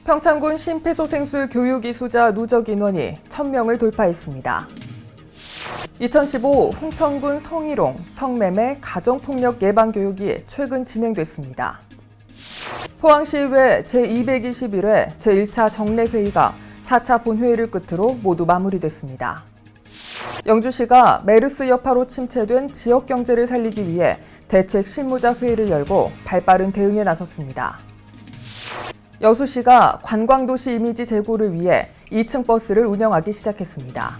평창군 심폐소생술 교육 이수자 누적 인원이 1,000명을 돌파했습니다. 2015 홍천군 성희롱, 성매매, 가정폭력 예방교육이 최근 진행됐습니다. 포항시의회 제221회 제1차 정례회의가 4차 본회의를 끝으로 모두 마무리됐습니다. 영주시가 메르스 여파로 침체된 지역 경제를 살리기 위해 대책 실무자 회의를 열고 발빠른 대응에 나섰습니다. 여수시가 관광도시 이미지 제고를 위해 2층 버스를 운영하기 시작했습니다.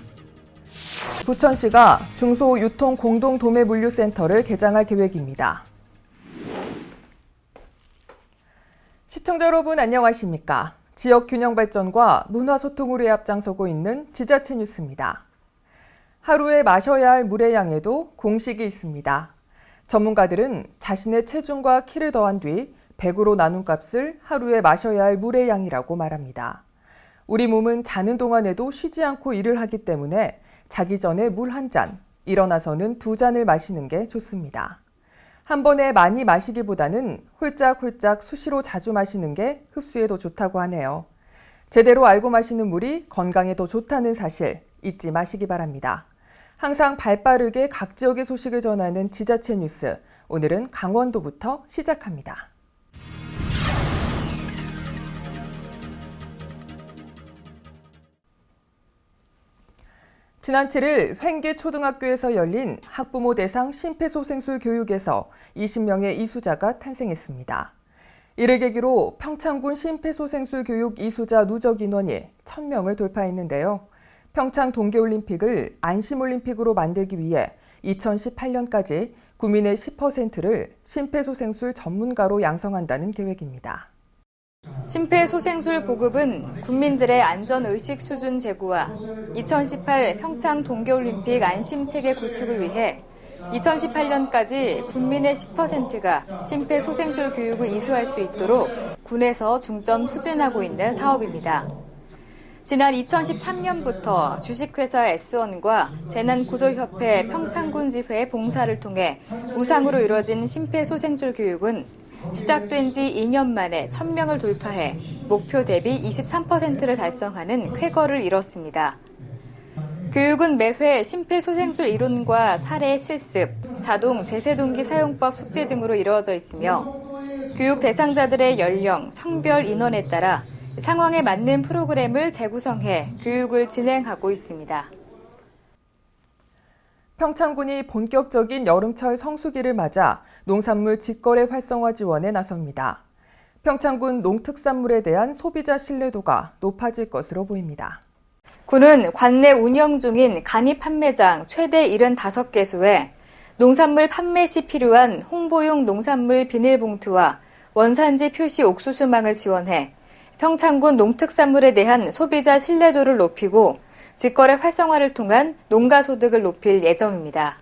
부천시가 중소유통공동도매물류센터를 개장할 계획입니다. 시청자 여러분 안녕하십니까? 지역 균형 발전과 문화 소통으로 앞장서고 있는 지자체 뉴스입니다. 하루에 마셔야 할 물의 양에도 공식이 있습니다. 전문가들은 자신의 체중과 키를 더한 뒤 100으로 나눈 값을 하루에 마셔야 할 물의 양이라고 말합니다. 우리 몸은 자는 동안에도 쉬지 않고 일을 하기 때문에 자기 전에 물 한 잔, 일어나서는 2잔을 마시는 게 좋습니다. 한 번에 많이 마시기보다는 홀짝홀짝 수시로 자주 마시는 게 흡수에도 좋다고 하네요. 제대로 알고 마시는 물이 건강에 더 좋다는 사실 잊지 마시기 바랍니다. 항상 발빠르게 각 지역의 소식을 전하는 지자체 뉴스, 오늘은 강원도부터 시작합니다. 지난 7일 횡계초등학교에서 열린 학부모 대상 심폐소생술 교육에서 20명의 이수자가 탄생했습니다. 이를 계기로 평창군 심폐소생술 교육 이수자 누적 인원이 1,000명을 돌파했는데요. 평창 동계올림픽을 안심올림픽으로 만들기 위해 2018년까지 구민의 10%를 심폐소생술 전문가로 양성한다는 계획입니다. 심폐소생술 보급은 국민들의 안전의식 수준 제고와 2018 평창 동계올림픽 안심체계 구축을 위해 2018년까지 국민의 10%가 심폐소생술 교육을 이수할 수 있도록 군에서 중점 추진하고 있는 사업입니다. 지난 2013년부터 주식회사 S1과 재난구조협회 평창군 지회 봉사를 통해 무상으로 이뤄진 심폐소생술 교육은 시작된 지 2년 만에 1,000명을 돌파해 목표 대비 23%를 달성하는 쾌거를 이뤘습니다. 교육은 매회 심폐소생술 이론과 사례 실습, 자동 제세동기 사용법 숙제 등으로 이루어져 있으며 교육 대상자들의 연령, 성별 인원에 따라 상황에 맞는 프로그램을 재구성해 교육을 진행하고 있습니다. 평창군이 본격적인 여름철 성수기를 맞아 농산물 직거래 활성화 지원에 나섭니다. 평창군 농특산물에 대한 소비자 신뢰도가 높아질 것으로 보입니다. 군은 관내 운영 중인 간이 판매장 최대 75개소에 농산물 판매 시 필요한 홍보용 농산물 비닐봉투와 원산지 표시 옥수수망을 지원해 평창군 농특산물에 대한 소비자 신뢰도를 높이고 직거래 활성화를 통한 농가 소득을 높일 예정입니다.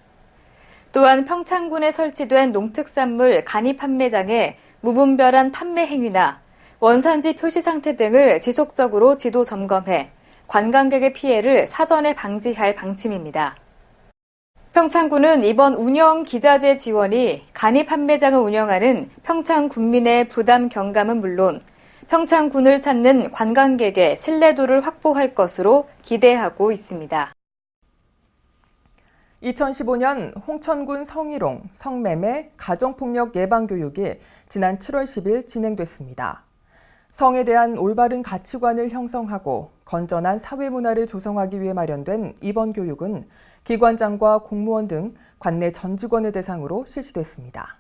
또한 평창군에 설치된 농특산물 간이 판매장의 무분별한 판매 행위나 원산지 표시 상태 등을 지속적으로 지도 점검해 관광객의 피해를 사전에 방지할 방침입니다. 평창군은 이번 운영 기자재 지원이 간이 판매장을 운영하는 평창 군민의 부담 경감은 물론 평창군을 찾는 관광객의 신뢰도를 확보할 것으로 기대하고 있습니다. 2015년 홍천군 성희롱, 성매매, 가정폭력 예방교육이 지난 7월 10일 진행됐습니다. 성에 대한 올바른 가치관을 형성하고 건전한 사회문화를 조성하기 위해 마련된 이번 교육은 기관장과 공무원 등 관내 전 직원을 대상으로 실시됐습니다.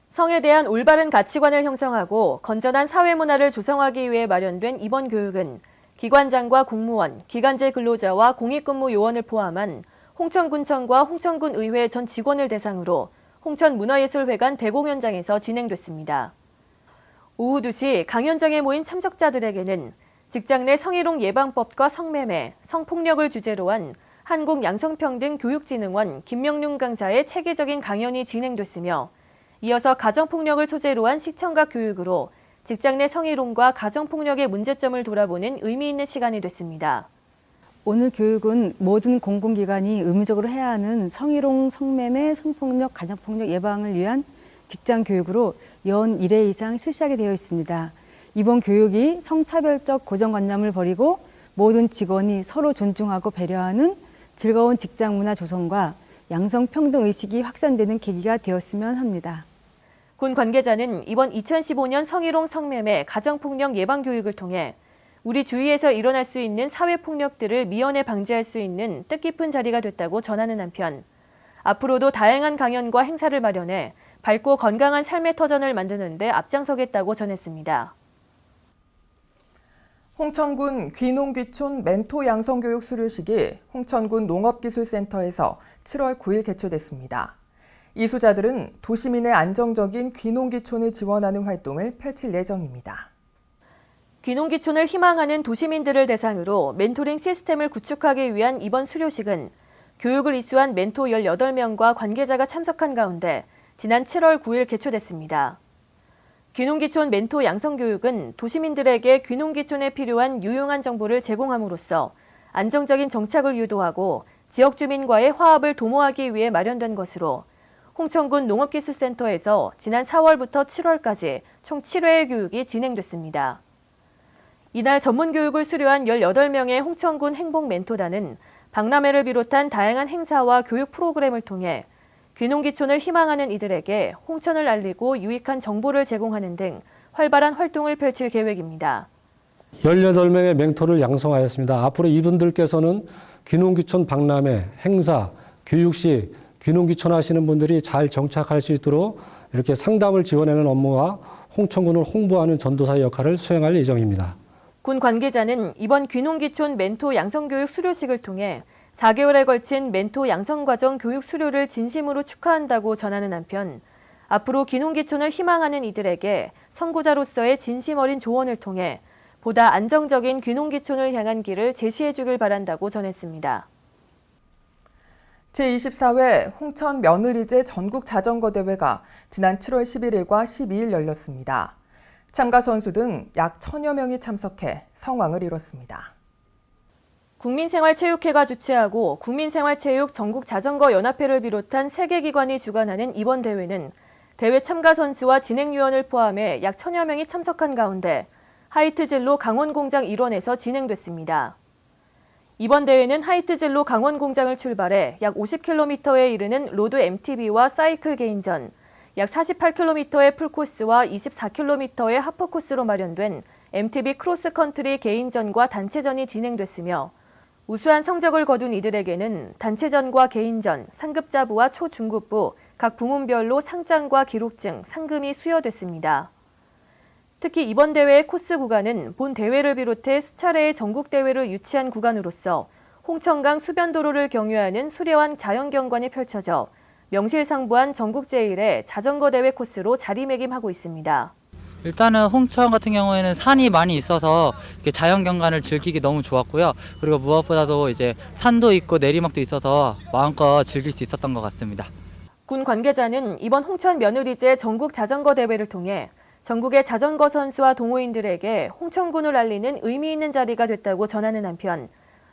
성에 대한 올바른 가치관을 형성하고 건전한 사회문화를 조성하기 위해 마련된 이번 교육은 기관장과 공무원, 기간제 근로자와 공익근무 요원을 포함한 홍천군청과 홍천군의회 전 직원을 대상으로 홍천문화예술회관 대공연장에서 진행됐습니다. 오후 2시 강연장에 모인 참석자들에게는 직장 내 성희롱 예방법과 성매매, 성폭력을 주제로 한 한국양성평등교육진흥원 김명륜 강사의 체계적인 강연이 진행됐으며 이어서 가정폭력을 소재로 한 시청각 교육으로 직장 내 성희롱과 가정폭력의 문제점을 돌아보는 의미 있는 시간이 됐습니다. 오늘 교육은 모든 공공기관이 의무적으로 해야 하는 성희롱, 성매매, 성폭력, 가정폭력 예방을 위한 직장 교육으로 연 1회 이상 실시하게 되어 있습니다. 이번 교육이 성차별적 고정관념을 버리고 모든 직원이 서로 존중하고 배려하는 즐거운 직장 문화 조성과 양성평등 의식이 확산되는 계기가 되었으면 합니다. 군 관계자는 이번 2015년 성희롱 성매매 가정폭력 예방 교육을 통해 우리 주위에서 일어날 수 있는 사회폭력들을 미연에 방지할 수 있는 뜻깊은 자리가 됐다고 전하는 한편 앞으로도 다양한 강연과 행사를 마련해 밝고 건강한 삶의 터전을 만드는 데 앞장서겠다고 전했습니다. 홍천군 귀농귀촌 멘토 양성교육 수료식이 홍천군 농업기술센터에서 7월 9일 개최됐습니다. 이수자들은 도시민의 안정적인 귀농귀촌을 지원하는 활동을 펼칠 예정입니다. 귀농귀촌을 희망하는 도시민들을 대상으로 멘토링 시스템을 구축하기 위한 이번 수료식은 교육을 이수한 멘토 18명과 관계자가 참석한 가운데 지난 7월 9일 개최됐습니다. 귀농귀촌 멘토 양성교육은 도시민들에게 귀농귀촌에 필요한 유용한 정보를 제공함으로써 안정적인 정착을 유도하고 지역 주민과의 화합을 도모하기 위해 마련된 것으로 홍천군 농업기술센터에서 지난 4월부터 7월까지 총 7회의 교육이 진행됐습니다. 이날 전문교육을 수료한 18명의 홍천군 행복 멘토단은 박람회를 비롯한 다양한 행사와 교육 프로그램을 통해 귀농귀촌을 희망하는 이들에게 홍천을 알리고 유익한 정보를 제공하는 등 활발한 활동을 펼칠 계획입니다. 18명의 멘토를 양성하였습니다. 앞으로 이분들께서는 귀농귀촌 박람회, 행사, 교육식, 귀농귀촌 하시는 분들이 잘 정착할 수 있도록 이렇게 상담을 지원하는 업무와 홍천군을 홍보하는 전도사의 역할을 수행할 예정입니다. 군 관계자는 이번 귀농귀촌 멘토 양성교육 수료식을 통해 4개월에 걸친 멘토 양성과정 교육 수료를 진심으로 축하한다고 전하는 한편 앞으로 귀농귀촌을 희망하는 이들에게 선구자로서의 진심 어린 조언을 통해 보다 안정적인 귀농귀촌을 향한 길을 제시해 주길 바란다고 전했습니다. 제24회 홍천 며느리제 전국 자전거 대회가 지난 7월 11일과 12일 열렸습니다. 참가 선수 등 약 1000여 명이 참석해 성황을 이뤘습니다. 국민생활체육회가 주최하고 국민생활체육 전국자전거연합회를 비롯한 3개 기관이 주관하는 이번 대회는 대회 참가 선수와 진행위원을 포함해 약 1000여 명이 참석한 가운데 하이트진로 강원공장 일원에서 진행됐습니다. 이번 대회는 하이트진로 강원공장을 출발해 약 50km에 이르는 로드 MTB와 사이클 개인전, 약 48km의 풀코스와 24km의 하프코스로 마련된 MTB 크로스컨트리 개인전과 단체전이 진행됐으며 우수한 성적을 거둔 이들에게는 단체전과 개인전, 상급자부와 초중급부 각 부문별로 상장과 기록증, 상금이 수여됐습니다. 특히 이번 대회의 코스 구간은 본 대회를 비롯해 수차례의 전국대회를 유치한 구간으로서 홍천강 수변도로를 경유하는 수려한 자연경관이 펼쳐져 명실상부한 전국 제1의 자전거 대회 코스로 자리매김하고 있습니다. 일단은 홍천 같은 경우에는 산이 많이 있어서 이렇게 자연경관을 즐기기 너무 좋았고요. 그리고 무엇보다도 이제 산도 있고 내리막도 있어서 마음껏 즐길 수 있었던 것 같습니다. 군 관계자는 이번 홍천 며느리제 전국 자전거 대회를 통해 전국의 자전거 선수와 동호인들에게 홍천군을 알리는 의미 있는 자리가 됐다고 전하는 한편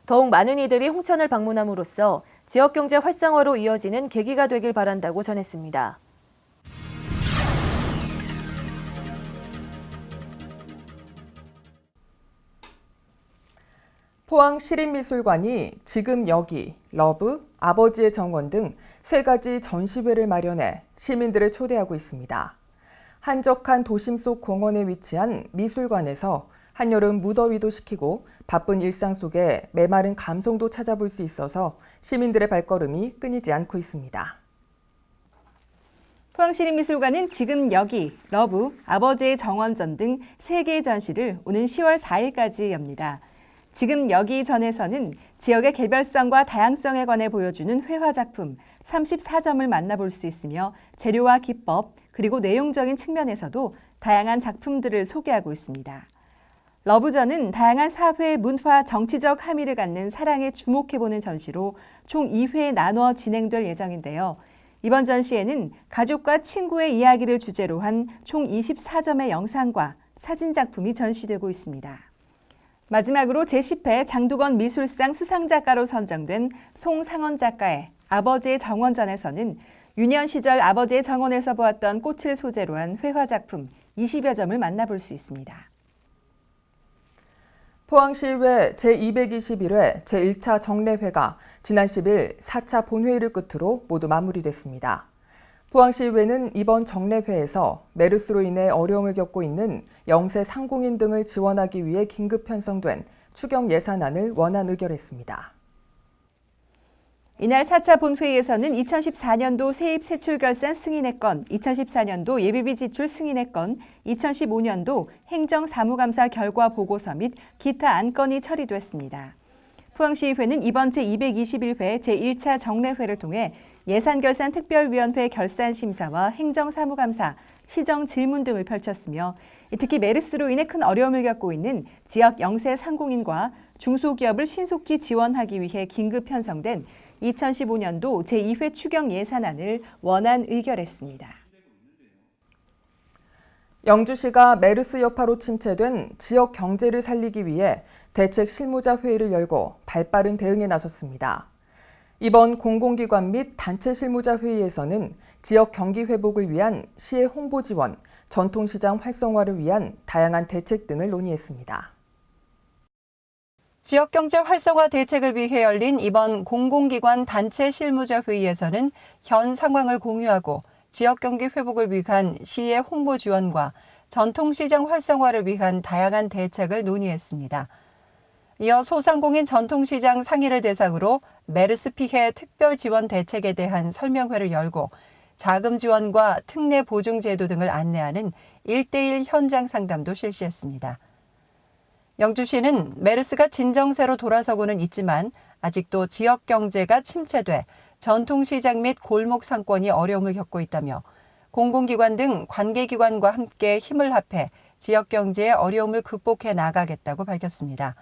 더욱 많은 이들이 홍천을 방문함으로써 지역경제 활성화로 이어지는 계기가 되길 바란다고 전했습니다. 포항시립미술관이 지금 여기, 러브, 아버지의 정원 등 3가지 전시회를 마련해 시민들을 초대하고 있습니다. 한적한 도심 속 공원에 위치한 미술관에서 한여름 무더위도 식히고 바쁜 일상 속에 메마른 감성도 찾아볼 수 있어서 시민들의 발걸음이 끊이지 않고 있습니다. 포항시립미술관은 지금 여기, 러브, 아버지의 정원전 등 3개의 전시를 오는 10월 4일까지 엽니다. 지금 여기 전에서는 지역의 개별성과 다양성에 관해 보여주는 회화작품 34점을 만나볼 수 있으며 재료와 기법, 그리고 내용적인 측면에서도 다양한 작품들을 소개하고 있습니다. 러브전은 다양한 사회, 문화, 정치적 함의를 갖는 사랑에 주목해보는 전시로 총 2회 나누어 진행될 예정인데요. 이번 전시에는 가족과 친구의 이야기를 주제로 한 총 24점의 영상과 사진 작품이 전시되고 있습니다. 마지막으로 제10회 장두건 미술상 수상작가로 선정된 송상원 작가의 아버지의 정원전에서는 유년 시절 아버지의 정원에서 보았던 꽃을 소재로 한 회화작품 20여 점을 만나볼 수 있습니다. 포항시의회 제221회 제1차 정례회가 지난 10일 4차 본회의를 끝으로 모두 마무리됐습니다. 포항시의회는 이번 정례회에서 메르스로 인해 어려움을 겪고 있는 영세 상공인 등을 지원하기 위해 긴급 편성된 추경 예산안을 원안 의결했습니다. 이날 4차 본회의에서는 2014년도 세입 세출결산 승인의 건, 2014년도 예비비 지출 승인의 건, 2015년도 행정사무감사 결과 보고서 및 기타 안건이 처리됐습니다. 포항시의회는 이번 제221회 제1차 정례회를 통해 예산결산특별위원회 결산심사와 행정사무감사, 시정질문 등을 펼쳤으며 특히 메르스로 인해 큰 어려움을 겪고 있는 지역 영세 상공인과 중소기업을 신속히 지원하기 위해 긴급 편성된 2015년도 제2회 추경 예산안을 원안 의결했습니다. 영주시가 메르스 여파로 침체된 지역 경제를 살리기 위해 대책 실무자 회의를 열고 발빠른 대응에 나섰습니다. 이번 공공기관 및 단체 실무자 회의에서는 지역 경기 회복을 위한 시의 홍보 지원, 전통시장 활성화를 위한 다양한 대책 등을 논의했습니다. 지역경제 활성화 대책을 위해 열린 이번 공공기관 단체 실무자 회의에서는 현 상황을 공유하고 지역경기 회복을 위한 시의 홍보 지원과 전통시장 활성화를 위한 다양한 대책을 논의했습니다. 이어 소상공인 전통시장 상인을 대상으로 메르스 피해 특별 지원 대책에 대한 설명회를 열고 자금 지원과 특례 보증 제도 등을 안내하는 1:1 현장 상담도 실시했습니다. 영주시는 메르스가 진정세로 돌아서고는 있지만 아직도 지역 경제가 침체돼 전통시장 및 골목 상권이 어려움을 겪고 있다며 공공기관 등 관계기관과 함께 힘을 합해 지역 경제의 어려움을 극복해 나가겠다고 밝혔습니다.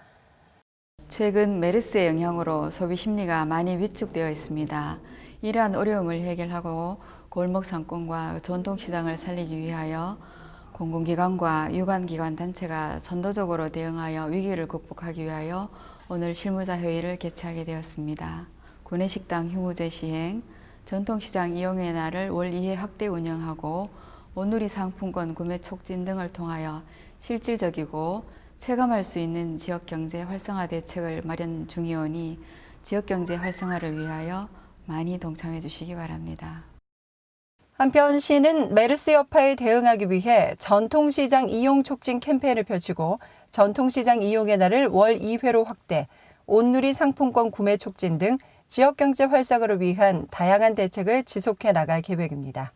최근 메르스의 영향으로 소비 심리가 많이 위축되어 있습니다. 이러한 어려움을 해결하고 골목 상권과 전통시장을 살리기 위하여 공공기관과 유관기관 단체가 선도적으로 대응하여 위기를 극복하기 위하여 오늘 실무자 회의를 개최하게 되었습니다. 구내식당 휴무제 시행, 전통시장 이용의 날을 월 2회 확대 운영하고 온누리 상품권 구매 촉진 등을 통하여 실질적이고 체감할 수 있는 지역경제 활성화 대책을 마련 중이오니 지역경제 활성화를 위하여 많이 동참해 주시기 바랍니다. 한편 시는 메르스 여파에 대응하기 위해 전통시장 이용 촉진 캠페인을 펼치고 전통시장 이용의 날을 월 2회로 확대, 온누리 상품권 구매 촉진 등 지역경제 활성화를 위한 다양한 대책을 지속해 나갈 계획입니다.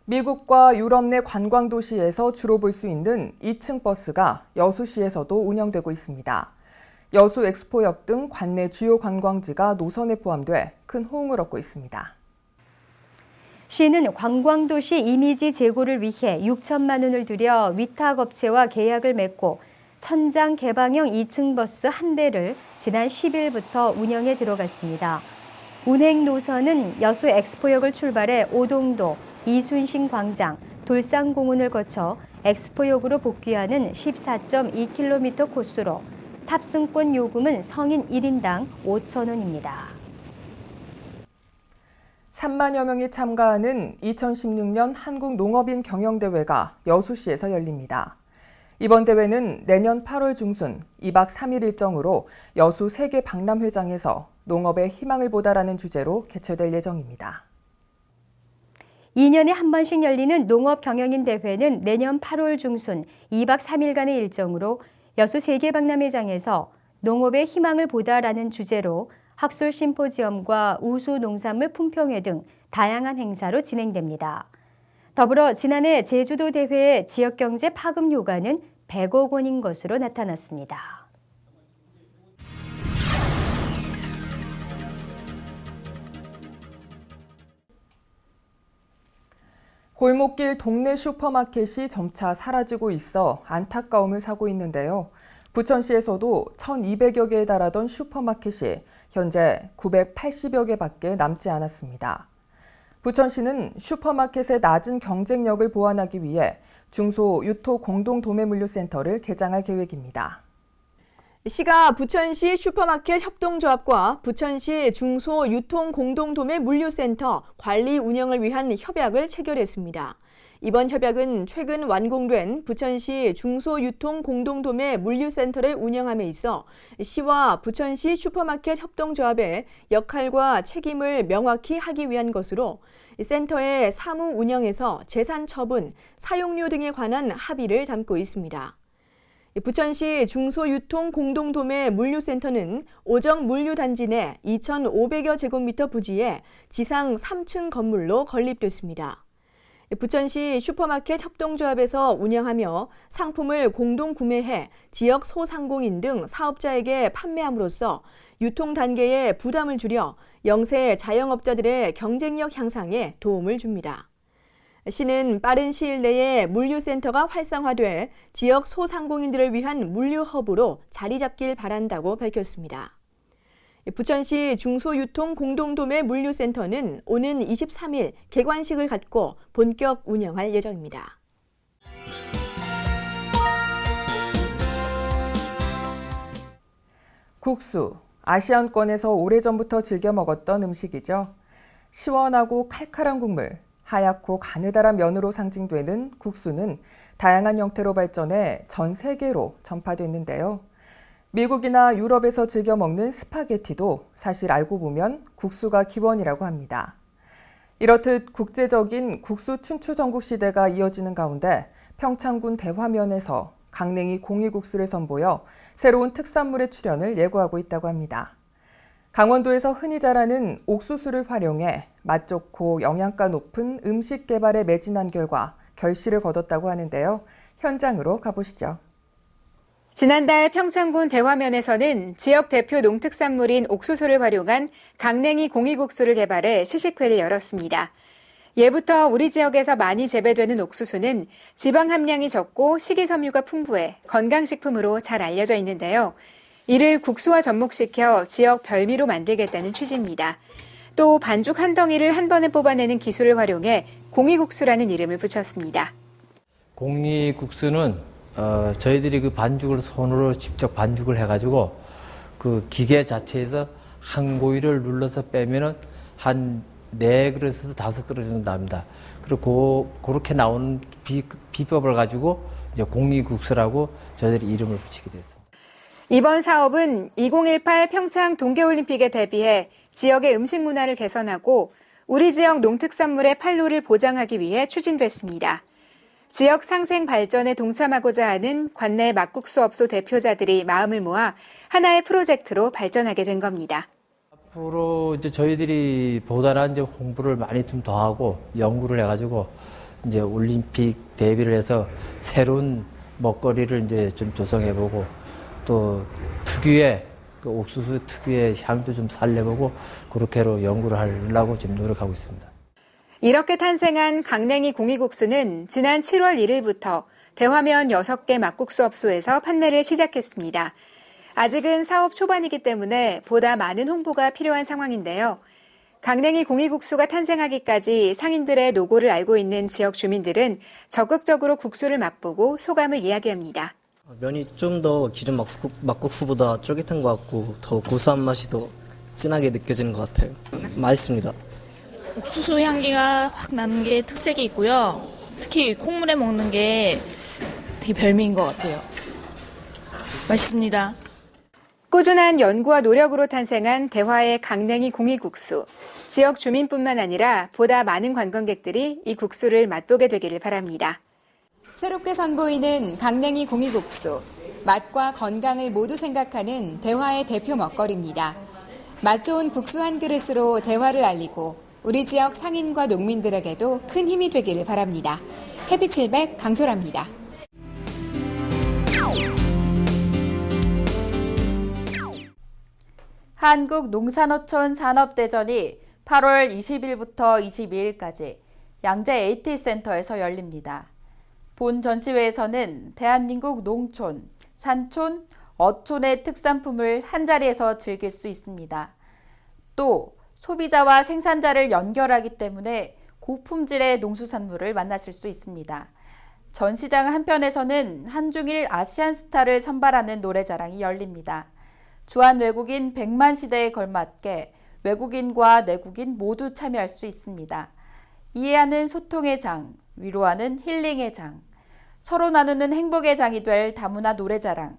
미국과 유럽 내 관광도시에서 주로 볼 수 있는 2층 버스가 여수시에서도 운영되고 있습니다. 여수 엑스포역 등 관내 주요 관광지가 노선에 포함돼 큰 호응을 얻고 있습니다. 시는 관광도시 이미지 제고를 위해 6천만 원을 들여 위탁업체와 계약을 맺고 천장 개방형 2층 버스 한 대를 지난 10일부터 운영에 들어갔습니다. 운행 노선은 여수 엑스포역을 출발해 오동도, 이순신 광장, 돌산공원을 거쳐 엑스포역으로 복귀하는 14.2km 코스로 탑승권 요금은 성인 1인당 5천 원입니다. 3만여 명이 참가하는 2016년 한국농업인 경영대회가 여수시에서 열립니다. 이번 대회는 내년 8월 중순 2박 3일 일정으로 여수 세계박람회장에서 농업에 희망을 보다라는 주제로 개최될 예정입니다. 2년에 한 번씩 열리는 농업경영인 대회는 내년 8월 중순 2박 3일간의 일정으로 여수 세계박람회장에서 농업에 희망을 보다라는 주제로 학술 심포지엄과 우수 농산물 품평회 등 다양한 행사로 진행됩니다. 더불어 지난해 제주도 대회의 지역경제 파급 효과는 100억 원인 것으로 나타났습니다. 골목길 동네 슈퍼마켓이 점차 사라지고 있어 안타까움을 사고 있는데요. 부천시에서도 1,200여 개에 달하던 슈퍼마켓이 현재 980여 개밖에 남지 않았습니다. 부천시는 슈퍼마켓의 낮은 경쟁력을 보완하기 위해 중소 유토 공동 도매물류센터를 개장할 계획입니다. 시가 부천시 슈퍼마켓 협동조합과 부천시 중소유통공동도매 물류센터 관리 운영을 위한 협약을 체결했습니다. 이번 협약은 최근 완공된 부천시 중소유통공동도매 물류센터를 운영함에 있어 시와 부천시 슈퍼마켓 협동조합의 역할과 책임을 명확히 하기 위한 것으로 센터의 사무 운영에서 재산 처분, 사용료 등에 관한 합의를 담고 있습니다. 부천시 중소유통공동도매 물류센터는 오정 물류단지 내 2,500여 제곱미터 부지에 지상 3층 건물로 건립됐습니다. 부천시 슈퍼마켓 협동조합에서 운영하며 상품을 공동 구매해 지역 소상공인 등 사업자에게 판매함으로써 유통 단계의 부담을 줄여 영세 자영업자들의 경쟁력 향상에 도움을 줍니다. 시는 빠른 시일 내에 물류센터가 활성화돼 지역 소상공인들을 위한 물류허브로 자리 잡길 바란다고 밝혔습니다. 부천시 중소유통공동도매 물류센터는 오는 23일 개관식을 갖고 본격 운영할 예정입니다. 국수, 아시안권에서 오래전부터 즐겨 먹었던 음식이죠. 시원하고 칼칼한 국물, 하얗고 가느다란 면으로 상징되는 국수는 다양한 형태로 발전해 전 세계로 전파됐는데요. 미국이나 유럽에서 즐겨 먹는 스파게티도 사실 알고 보면 국수가 기원이라고 합니다. 이렇듯 국제적인 국수 춘추 전국 시대가 이어지는 가운데 평창군 대화면에서 강냉이 공이국수를 선보여 새로운 특산물의 출현을 예고하고 있다고 합니다. 강원도에서 흔히 자라는 옥수수를 활용해 맛 좋고 영양가 높은 음식 개발에 매진한 결과 결실을 거뒀다고 하는데요. 현장으로 가보시죠. 지난달 평창군 대화면에서는 지역 대표 농특산물인 옥수수를 활용한 강냉이 공이국수를 개발해 시식회를 열었습니다. 예부터 우리 지역에서 많이 재배되는 옥수수는 지방 함량이 적고 식이섬유가 풍부해 건강식품으로 잘 알려져 있는데요. 이를 국수와 접목시켜 지역 별미로 만들겠다는 취지입니다. 또 반죽 한 덩이를 한 번에 뽑아내는 기술을 활용해 공이국수라는 이름을 붙였습니다. 공이국수는 저희들이 그 반죽을 손으로 직접 반죽을 해가지고 그 기계 자체에서 한 고기를 눌러서 빼면은 한 4그릇에서 5그릇 정도 납니다. 그리고 그렇게 나오는 비법을 가지고 이제 공이국수라고 저희들이 이름을 붙이게 됐습니다. 이번 사업은 2018 평창 동계올림픽에 대비해 지역의 음식 문화를 개선하고 우리 지역 농특산물의 판로를 보장하기 위해 추진됐습니다. 지역 상생 발전에 동참하고자 하는 관내 막국수 업소 대표자들이 마음을 모아 하나의 프로젝트로 발전하게 된 겁니다. 앞으로 이제 저희들이 보다는 이제 홍보를 많이 좀 더 하고 연구를 해가지고 이제 올림픽 대비를 해서 새로운 먹거리를 이제 좀 조성해보고 또 특유의 그 옥수수 특유의 향도 좀 살려보고 그렇게로 연구를 하려고 지금 노력하고 있습니다. 이렇게 탄생한 강냉이 공이국수는 지난 7월 1일부터 대화면 6개 막국수 업소에서 판매를 시작했습니다. 아직은 사업 초반이기 때문에 보다 많은 홍보가 필요한 상황인데요. 강냉이 공이국수가 탄생하기까지 상인들의 노고를 알고 있는 지역 주민들은 적극적으로 국수를 맛보고 소감을 이야기합니다. 면이 좀 더 기존 막국수보다 쫄깃한 것 같고 더 고소한 맛이 더 진하게 느껴지는 것 같아요. 맛있습니다. 옥수수 향기가 확 나는 게 특색이 있고요. 특히 콩물에 먹는 게 되게 별미인 것 같아요. 맛있습니다. 꾸준한 연구와 노력으로 탄생한 대화의 강냉이 공이국수. 지역 주민뿐만 아니라 보다 많은 관광객들이 이 국수를 맛보게 되기를 바랍니다. 새롭게 선보이는 강냉이 공이국수. 맛과 건강을 모두 생각하는 대화의 대표 먹거리입니다. 맛 좋은 국수 한 그릇으로 대화를 알리고 우리 지역 상인과 농민들에게도 큰 힘이 되기를 바랍니다. 해피700 강소라입니다. 한국농산어촌 산업대전이 8월 20일부터 22일까지 양재 AT센터에서 열립니다. 본 전시회에서는 대한민국 농촌, 산촌, 어촌의 특산품을 한자리에서 즐길 수 있습니다. 또 소비자와 생산자를 연결하기 때문에 고품질의 농수산물을 만나실 수 있습니다. 전시장 한편에서는 한중일 아시안 스타를 선발하는 노래자랑이 열립니다. 주한 외국인 100만 시대에 걸맞게 외국인과 내국인 모두 참여할 수 있습니다. 이해하는 소통의 장, 위로하는 힐링의 장, 서로 나누는 행복의 장이 될 다문화 노래자랑,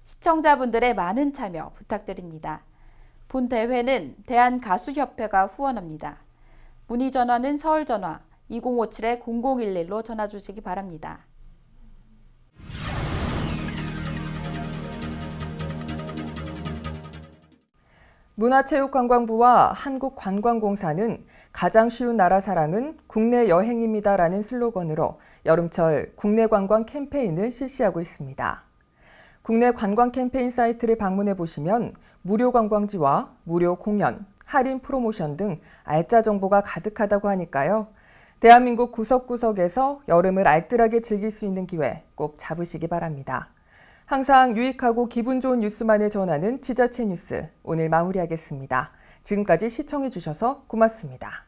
시청자분들의 많은 참여 부탁드립니다. 본 대회는 대한가수협회가 후원합니다. 문의 전화는 서울전화 2057-0011로 전화 주시기 바랍니다. 문화체육관광부와 한국관광공사는 가장 쉬운 나라 사랑은 국내 여행입니다라는 슬로건으로 여름철 국내 관광 캠페인을 실시하고 있습니다. 국내 관광 캠페인 사이트를 방문해 보시면 무료 관광지와 무료 공연, 할인 프로모션 등 알짜 정보가 가득하다고 하니까요. 대한민국 구석구석에서 여름을 알뜰하게 즐길 수 있는 기회 꼭 잡으시기 바랍니다. 항상 유익하고 기분 좋은 뉴스만을 전하는 지자체 뉴스, 오늘 마무리하겠습니다. 지금까지 시청해 주셔서 고맙습니다.